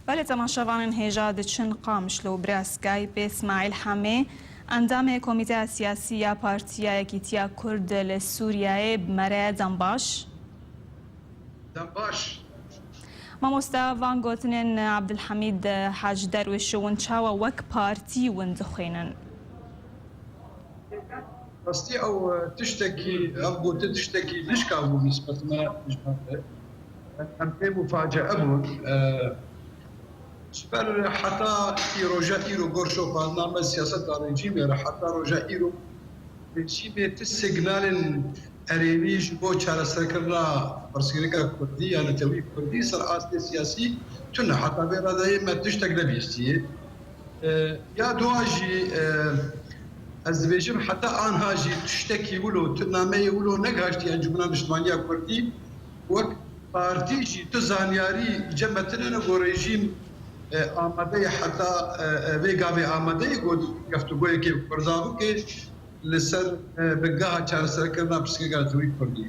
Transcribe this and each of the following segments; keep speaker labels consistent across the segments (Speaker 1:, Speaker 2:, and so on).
Speaker 1: بله تماشاوان هێژا دچن قامش لەو براسکای پێ اسماعیل حەمێ ئەندامێ کۆمیتە سیاسی یا پارتیایەکی تیا کورد لە سووریایە بمەرە دەمباش مامۆستا وان گوتنێن عەبدولحەمید حاج دەروێش ون چاوە وەک پارتی ون دخوێنن
Speaker 2: ڕاستی ئەو تشتێکی ئەو گوتە تشتێکی لشکا بوو نیسبەتمە ئەم پێ مفاجئە بوو سپەر حتا ڕۆژە ئیرۆ گۆرشۆپان نامە سیاسەتا ڕێجیمێرە حتا ڕۆژە ئیرۆ ڕێجیمێ سیگنالên ئەرێنیش بۆ چارەسەرکردنا پرسیارەکە کوردی یا نەتەوەی کوردی سەر ئاستێ سیاسی تونە حتا بێڕادایە مە تشتێک نەبیستیە یا دواژی ez dibêjim heta anha jî tiştekî wilo tu nameyê wilo negaştiye Encûmena Niştimaniya Kurdî wek partî jî tu zanyarî cemetine got rejîm amadeyê heta vê gavê amadeyê got geftugoyekê Kurda bike li ser bigeha çareserkirina pirsgirêka Netewî Kurdî.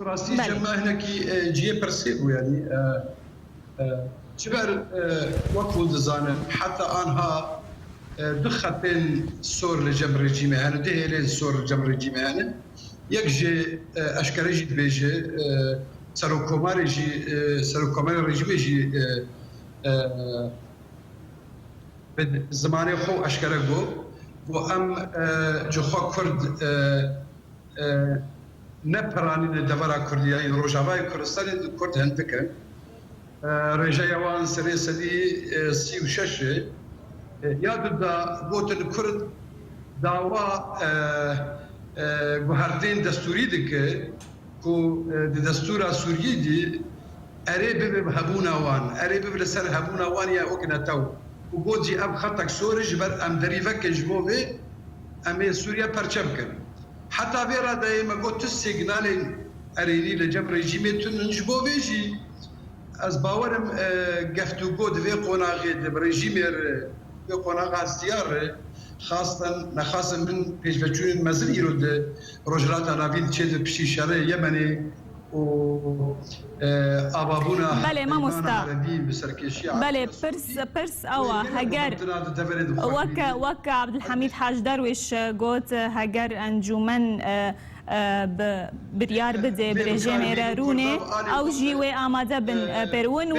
Speaker 2: Rastî cema hinekî ciyê pirsê bû yanî ji ber wek hûn dizanin heta anha دو خطين سور لجم رجيمه هنا ده هي سور لجم رجيمه هنا يكجي اشكال جي بيجي سروكومار جي سروكومار رجيمه جي بالزمان خو اشكال جو وام جخوا كرد نبراني الدبرة كردية روجاواي كردستان كرد هندك رجايا وان سري سدي سي وششه یاد دا گوتن کرد داوا گوهردین دستوری دکه کو دستورا سوریه دی اره به هبونا وان اره به لسر هبونا وان یا اوکنتاو و گوجی اب خطک سورج بر ام دریفک جموه ام سوریا پرچم کن حتی بیرا دایم گوت سیگنال ارینی لجم رژیمتون جموه جی از باورم گفتگو دوی قناغی دب رژیمر قناغ هستیار خاصة نخاصة من پیشوچون مزن ایرود روجرات ناویل چه پشی شهر یمنی و آبابونا
Speaker 1: بله ما مستا بله پرس آوا هگر وک عبدالحمید حاج درویش گوت هگر انجمن بریار بده برژیم رونه او جیوه آماده بن پر ون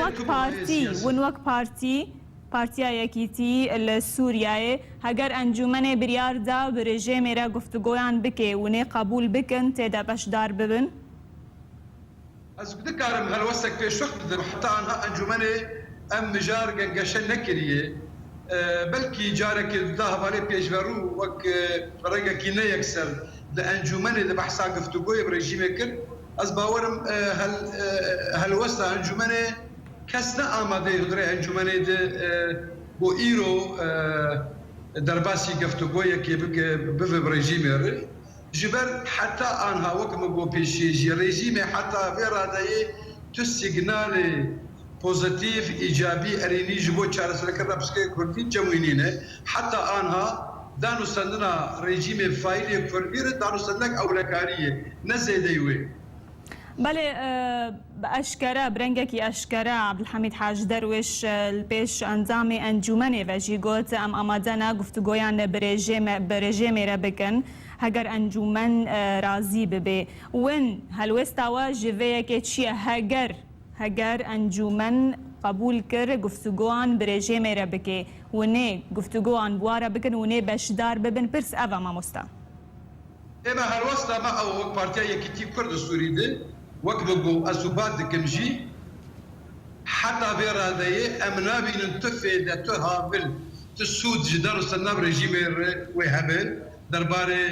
Speaker 1: وک پارتی پارتیایەکیتی لە سووریایە هەگەر ئەنجومەنێ بریاردا برژێمێرە گفتوگۆیان بکێ ونێ قبول بکەن تێدا بەشدار ببن
Speaker 2: ئەس دەکارم هەلوەستێک پێشوەخت بدەم حتا ئەنها ئەنجومەنێ ئەم مژار گەنگەشە نەکردیە بەلکی جارێکی دا هەڤارێ پێشڤەڕوو وەک ڕێگەکی نەیەکسەر لە ئەنجومەنێ لە بەحسا گفتوگۆی برژیمێ کرد ئەس باوەرم هەلوەستە ئەنجومەنێ کس نه آماده هدره انجمنه ده با ایرو درباسی گفتگویی که به رژیم ره جبر حتی آنها وقت مگو پیشی رژیم حتی برادایی تو سیگنال پوزیتیو ایجابی ارینی جبو چارسل کرده بسکه کردی جمعینینه حتی آنها دانو سندنا رژیم فایلی کردی ره دانو سندک اولکاریه نزیدهیوه
Speaker 1: بله بأشكرا برنجكي أشكرا عبدالحمید حاج درویش البيش أنظام أنجومني وجي قلت أم أمادنا گفتگویان برژیم ربكن هگر أنجومن رازي ببي وين هلوستاوا جوية كتشي هگر أنجومن قبول كر گفتگوان برژیم ربكي وني گفتگوان بوارا بكن وني بشدار ببن برس أفا ما مستا
Speaker 2: إما هلوستا ما أو بارتيا يكتي كرد سوري ده وقت بقو أزوبات دكمجي حتى بيرادية أمنابي ننتفي دا تهابل تسود جدار سناب رجيم ويهبل درباري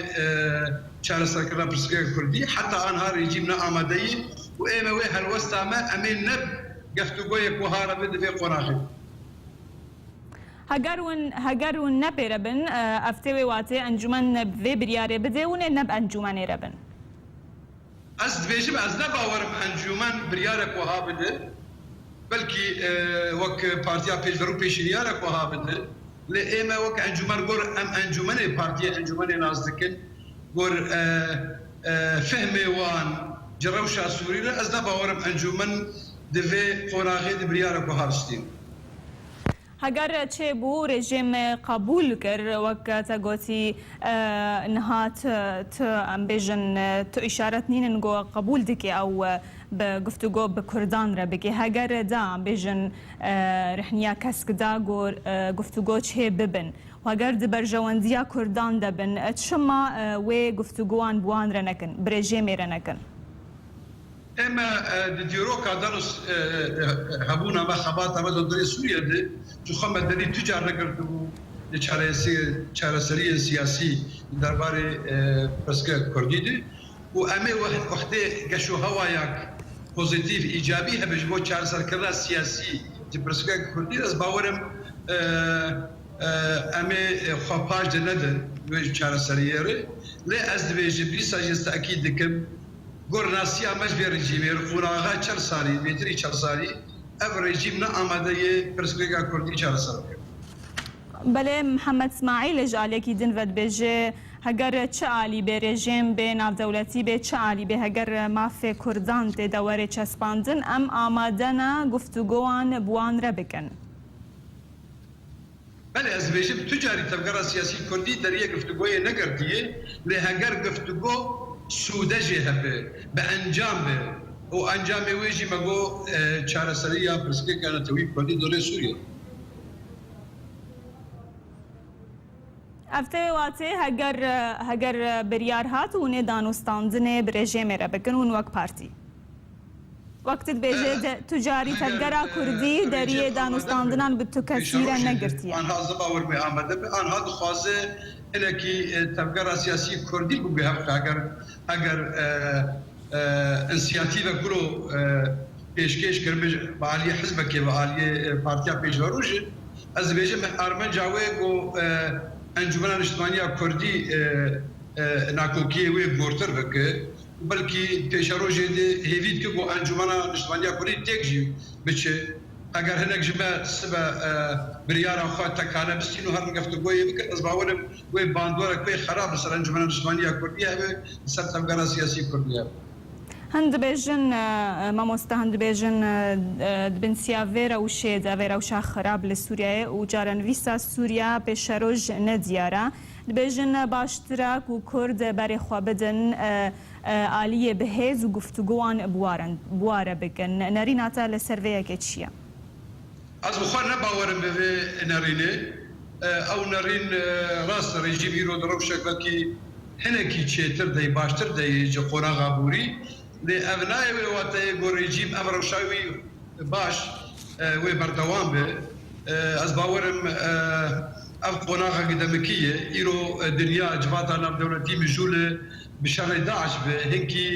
Speaker 2: چارەسەرکردنا پرسیارەکە کوردی حتى آنها رژیمنا ئامادەیە و ئێمە وێ هەلوەستا ما ئەمێ نەب گفتوگۆیەک وهارە بێ دەبێ قۆناغی
Speaker 1: هەگەر ون نەپێرە بن ئەفتێوێ واتێ ئەنجومەن بێ بریارێ بدێ ونێ نەب ئەنجومەنێرە بن
Speaker 2: ئەس دبێژم ئەس نەباوەرم ئەنجومەن بریارێک وها بدە بەلکی وەک پارتیا پێشڤەڕ و پێشنیارێک وها بدە لێ ئێمە وەک ئەنجومەن گۆر ئەم ئەنجومەنێ پارتیە ئەنجومەنێ ناز دەکەن گۆر فهمێ وان جڕەوشا سووریرە ئەس نەباوەرم ئەنجومەن دوی قناغی دبریاره که هرشتین
Speaker 1: هەگەر چێ بوو رێژێم قبول کرد وەک تە گوتی نهات ئەم بێژن تو ئیشارەت نینن گۆ قبول دکێ ئەو بە گفتوگۆ بە کوردان رە بکێ هەگەر دا بێژن رحنیا کەسکدا گفتوگۆ چێ ببن وەگەر دبەرژەوەندیە کوردان دەبن چما وێ گفتوگۆوان بوان رە نەکەن برێژێمێ رە نەکەن
Speaker 2: اما دیروکا دانوس هبونا ما خبات ما دندری سوریه ده تو خم دنی تجار نکرده بود چارەسەری سیاسی درباره پرسکە کوردی ده و ئەمێ وەختێ گەشت و هەوایەک پۆزیتیڤ ئیجابی هەبێت بۆ چارەسەرکردنا سیاسی پرسکە کوردی دەست باوەرم ئەمێ خواپاش دەنەدەن وێ چارەسەریێرە لێ ئەس دەبێژم دیسا ئەکید دکەم گۆڕناسییا مەش بێ ڕژیمێ قوناغا چەند ساڵی بێتری چەند ساڵی ئەو ڕێژیم نە ئامادەیە پرسکرێکا کوردی چارەسەر بکەن
Speaker 1: بەڵێ محەممەد اسماعیل لە ژالێکی دنڤەت بێژێ هەگەر چ عالی بێ رێژێم بێ ناودەوڵەتی بێ چ عالی بێ هەگەر مافێ کوردان تێدا وەرێ چەسپاندن ئەم ئامادەنە گفتوگۆوان بوانرە بکەن
Speaker 2: بله از بێژم توجاری تەبگەڕا سیاسی کوردی دەریە گفتوگۆیە نەگەردیە لێ هەگەر گفتوگۆ سوودەژێ هەبێ بە ئەنجام بێ و ئەنجامێ وێژی مەگۆ چارەسەری یا پرسکێکە نەتەوەی کوردی دۆڵێ سووریە
Speaker 1: ئەفتێ واتێ هەگەر بریار هات و نێ دانوستاندنێ برێژێمێرە بکەن ون وەک پارتی وەکتت بێژێ توجاری تەبگەرا کوردی دەریێ دانوستاندنان بتو کەسیرە نەگرتیە
Speaker 2: ئەنها زەباوەرمێ ئامادە بێ ئەنها دخوازێ هەنێکی تەبگەرا سیاسی کوردی بوو بێ هەگەر ئینسیاتیڤە گورۆ پێشکەش کرد بە عالیە حزبەکێ بە عالیە پارتیا پێشڤەڕۆژێ ئەس دەبێژم ئارمەنجاوەیە بۆ ئەنجومەنا نیشتیمانیە کوردی ناکۆکیە وێ گۆرتر بکە بەلکی پێشەڕۆژێ هێویت کرد بۆ ئەنجومەنا نیشتیمانیە کوردی تێکژی بچێ ئەگەر هەنێک ژمە سبە بریارە خوا تەکانە بستین و هەر گفتوگۆیە بکرد ئەس باوەرم وێ باندۆرە کوێ خراپ لەسەر ئەنجومەنا نیشتیمانیە کوردیە هەبێ لەسەر تەبگەرا سیاسی کوردیە
Speaker 1: هەند دەبێژن مامۆستا هەند دەبێژن دبنسیا vêra û şêda vêra wişa xerab li Sûriyeyê û carenivîsa Sûriya pêşeroj nediyara dibêjin baştirak û Kurd berê xwe bidin aliyê bihêz û guftugowan buware bikin nerîna te li ser vêyekê çi ye
Speaker 2: Ez bi xwe nebawerim bi vê nerînê ew nerîn rast rejîm îro di rewşekekî hinekî çêtir dey baştir dey ji qonaxa borî lê ev nayê wê wateyê got rejîm ev rewşa wî baş wê berdewam be ez bawerim ev qonaxekî demikî ye îro dinya civata navdewletî mijûlê bi şerê Daeş be hinkî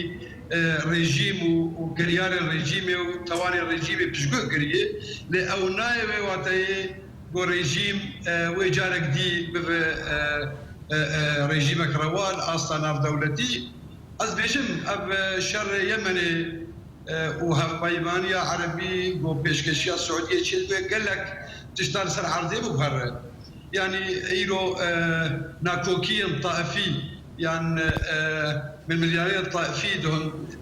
Speaker 2: rejîm û giryarên rejîmê û tewanên rejîmê piştgûh kiriye lê ew nayê wê wateyê got rejîm wê carek dî bibe rejîmek rewal asta navdewletî ez bêjim ev şerê Yemenê û hevpeymaniya Erebî got pêşkeşiya Suudiyê çêdibê gelek tiştan ser erdê biguhere yani îro nakokiyên taifî yan min milyarên taifî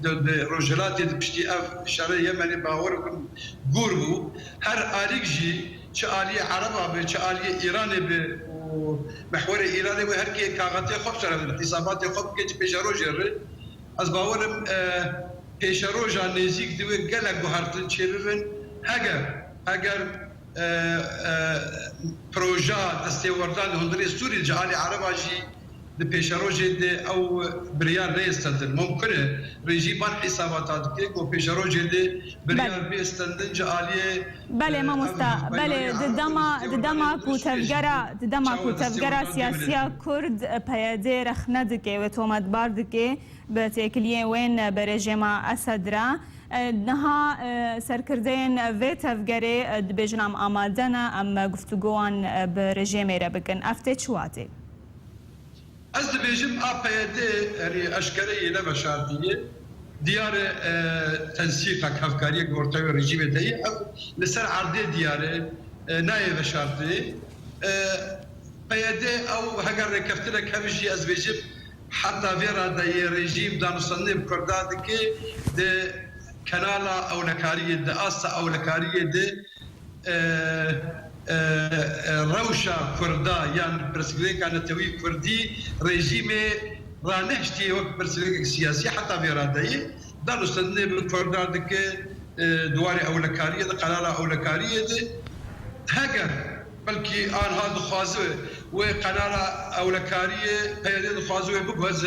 Speaker 2: di Rojhilatê di piştî ev şerê Yemenê bawer bikim gûr bû her alîk jî çi aliyê Ereba be çi aliyê Îranê be محورê Îranê wê herkê kaxetê xwe bişerin hîsabatê xwe bike ji pêşerojê re ez bawerim pêşeroja nêzik di wê gelek guhertin çêbibin heger proja destêwerdan li hundirê Sûrî ji alî Ereba jî di pêşerojê de ew biryar nêstendin mumkin e rejîman hîsabata dike ku pêşerojê de biryar bêstendin ji aliyê
Speaker 1: بله مامۆستا بله ددەما ku tevgera siyasiya Kurd peyedê rexne dike ve tometbar dike bi têkiliyên wên bi rejima Esedra niha serkirdeyên vê tevgerê dibêjin em amade ne em guftugowan bi rejimê re bikin ev tê çi watê
Speaker 2: Ez dibêjim a PYD herî eşkereyê neveşardiye diyarê tensîqek hevkariyek ortaya rejîmê de ye ev li ser erdê diyarê nayê veşardî PYD ew heger rêkeftinek hevî jî ez bêjim heta vêra de yê rejîm danûstandinê Kurda dike de كنالا أولكارية ده أسا أولكارية ده روشا كردا يعني برسليك أنا توي كردي رژیم رانشتي وقت برسليك سياسي حتى بيرادي دانو سنة بالكردا دك دواري أولكارية ده قنالا أولكارية ده هجر بلكي آن هذا خازوه وقنالا أولكارية هي خازوه بجوز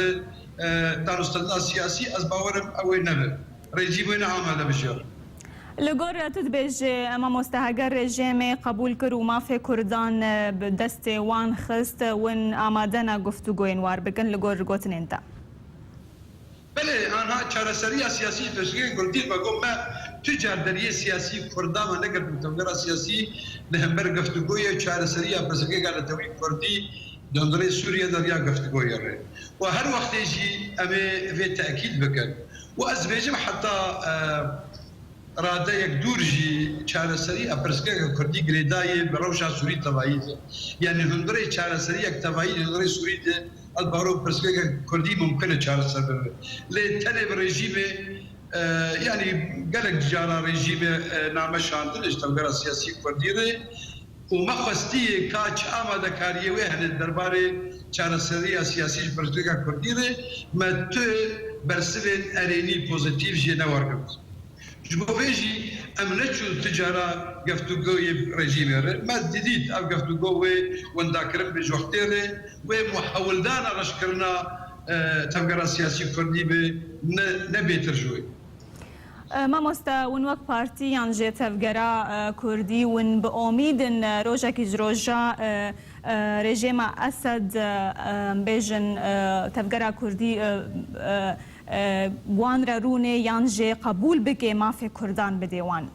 Speaker 2: دانو سنة سياسي از باورم أو نبه رژیم نعم هذا بشر
Speaker 1: لگور تدبیج اما مستهجر رژیم قبول کرد و مافی کردان به دست وان خست ون آمادنا گفتگوین وار بکن لگور گوتن انت.
Speaker 2: بله آنها چارەسەریە سیاسی تشکیل کردی بگم ما تجاردری سیاسی کردان و نگر متوجه سیاسی لهمبر گفتگوی چارەسەریە پرسیاری کارتوی کردی دنبال سوریه دریا گفتگوی ره و هر وقت یجی اما في تأکید بکن و از بیجم حتی راده یک دورجی چارەسەری ئەپرسکەکە کوردی گرێدایە بە ڕەوشا سووری تەواهیدە یعنی هەندڕی چارەسەری یەک تەواهی هەندڕی سووری دێ ئەلبارۆ پرسکەکە کوردی ممکنە چارەسەر ببێت لێ تەنێ بە ڕێژیمێ یعنی گەلێک جارا ڕێژیمێ نامەشاندنش تەوگەرە سیاسی کوردی رێ و مەخوەستیە کاچ ئامادەکاریەوەی هەنێت دەربارەی چارەسەریە سیاسیش پرسکەکە کوردی رێ مە تو بەرسبێن ئەرێنی پۆزیتیڤ ژێ نەوەرگرت جبوجي أمنتشو تجارة قفتوجوي رجيميره ما جديد أو قفتوجوي ونداكرم بجوختيره ومحاول دانا رشكرنا تفكر سياسي كردي بنبيتر جوي
Speaker 1: ما مستا ون وقت بارتي ينجي تفجرا كردي ون بأميد إن روجا كيجروجا رژیم أسد بيجن تفجرا كردي وان رونه ينجي قبول بكي ما في كردان بديوان.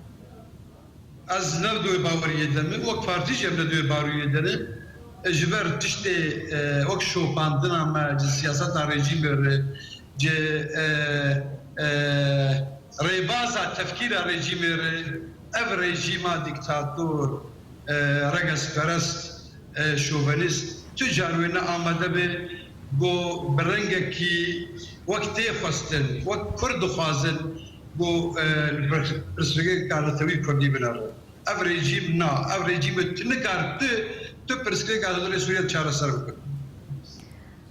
Speaker 2: از نبدو باوری دم وقت بارتي جم نبدو باوری دم جبر تشتي وقت شو باندنا ما سياسات رژیم ج ريبازا تفكير رژیم اف رژیم ديكتاتور رجس پرست شوفنيست تجارونا آمده به بو برنگکی وقت خواستن وقت کرد خوازن بو پرسپکت کارتوی کردی بناره اف رژیم نه اف رژیم تنکار تو پرسپکت کارتوی سوریه چهار سر بکن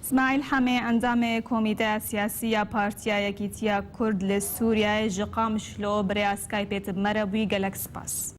Speaker 1: اسماعیل حمی اندام کمیته سیاسی پارتیا یکیتیا کرد لسوریه جقام شلو برای اسکایپیت مربوی گلک سپاس